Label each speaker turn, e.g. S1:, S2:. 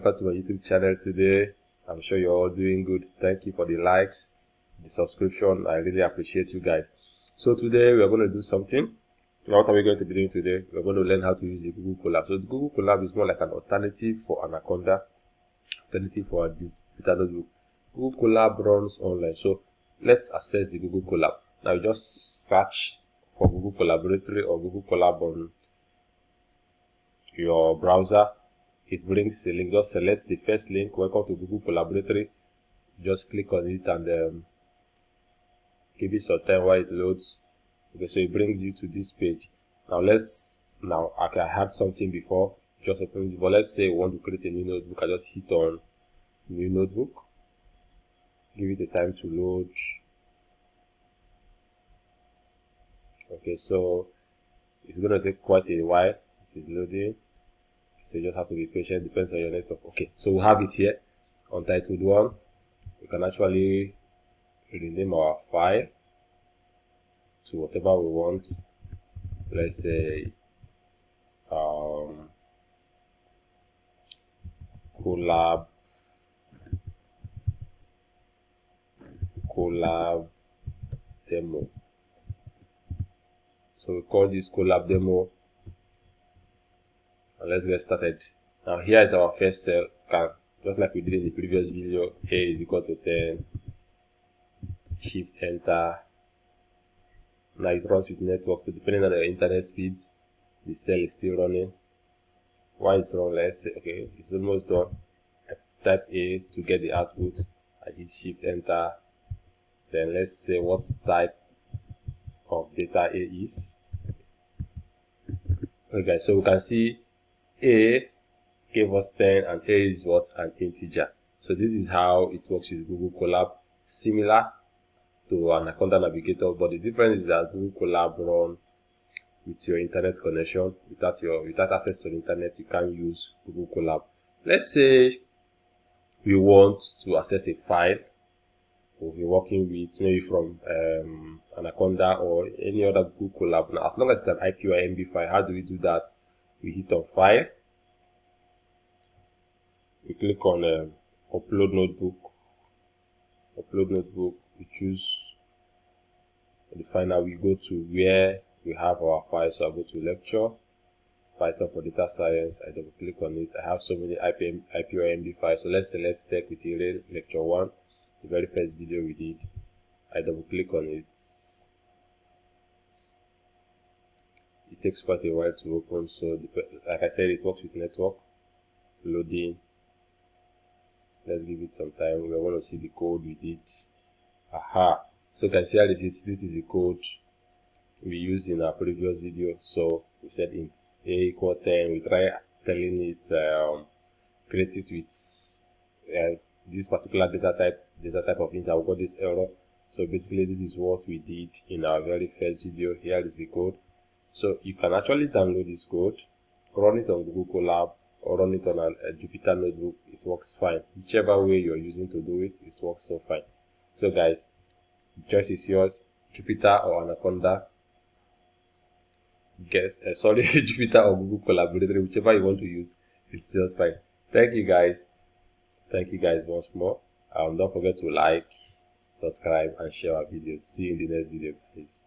S1: welcome to my YouTube channel today. I'm sure you're all doing good. Thank you for the likes, the subscription. I really appreciate you guys. So today we are going to do something. Now, what are we going to be doing today? We're going to learn how to use the Google Colab. So the Google Colab is more like an alternative for Anaconda, alternative for a digital notebook. Google Colab runs online. So let's access the Google Colab. Now you just search for Google Collaboratory or Google Colab on your browser. It brings a link. Just select the first link. Welcome to Google Collaboratory. Just click on it and give it some time while it loads. Okay, so it brings you to this page. Now I had something before, just open it, but let's say we want to create a new notebook. I just hit on new notebook, give it a time to load. Okay, so it's going to take quite a while. It is loading, so you just have to be patient. Depends on your network. Okay, so we have it here, Untitled 1. We can actually rename our file to whatever we want. Let's say Colab demo. So we call this Colab demo, and let's get started. Now here is our first cell. Just like we did in the previous video, A is equal to 10, shift enter. Now it runs with network, so depending on the internet speed, the cell is still running. Why it's wrong? Let's say, okay, it's almost done. I type A to get the output. I hit shift enter. Then let's say what type of data A is. Okay guys, so we can see A gave us 10 and A is what? An integer. So this is how it works with Google Colab. Similar to Anaconda Navigator, but the difference is that Google Colab runs with your internet connection. Without access to the internet, you can't use Google Colab. Let's say we want to access a file we'll be working with, maybe from Anaconda or any other Google Colab. Now, as long as it's an IP or MB file, how do we do that? We hit on File, we click on Upload Notebook. We choose the final. We go to where we have our file. So I go to Lecture, Python for Data Science. I double click on it. I have so many IP or MB files. So let's select Tech Material Lecture 1, the very first video we did. I double click on it. It takes quite a while to open. So like I said, it works with network loading. Let's give it some time. We want to see the code we did. Aha! So you can see how this is the code we used in our previous video. So we said int A equal 10. We try telling it create it with this particular data type of int. I got this error. So basically this is what we did in our very first video. Here is the code. So you can actually download this code, run it on Google Colab, or run it on a Jupyter notebook. It works fine. Whichever way you're using to do it, it works so fine. So guys, the choice is yours, Jupyter or Anaconda. Jupyter or Google Collaboratory, whichever you want to use, it's just fine. Thank you guys once more. Don't forget to like, subscribe and share our videos. See you in the next video guys.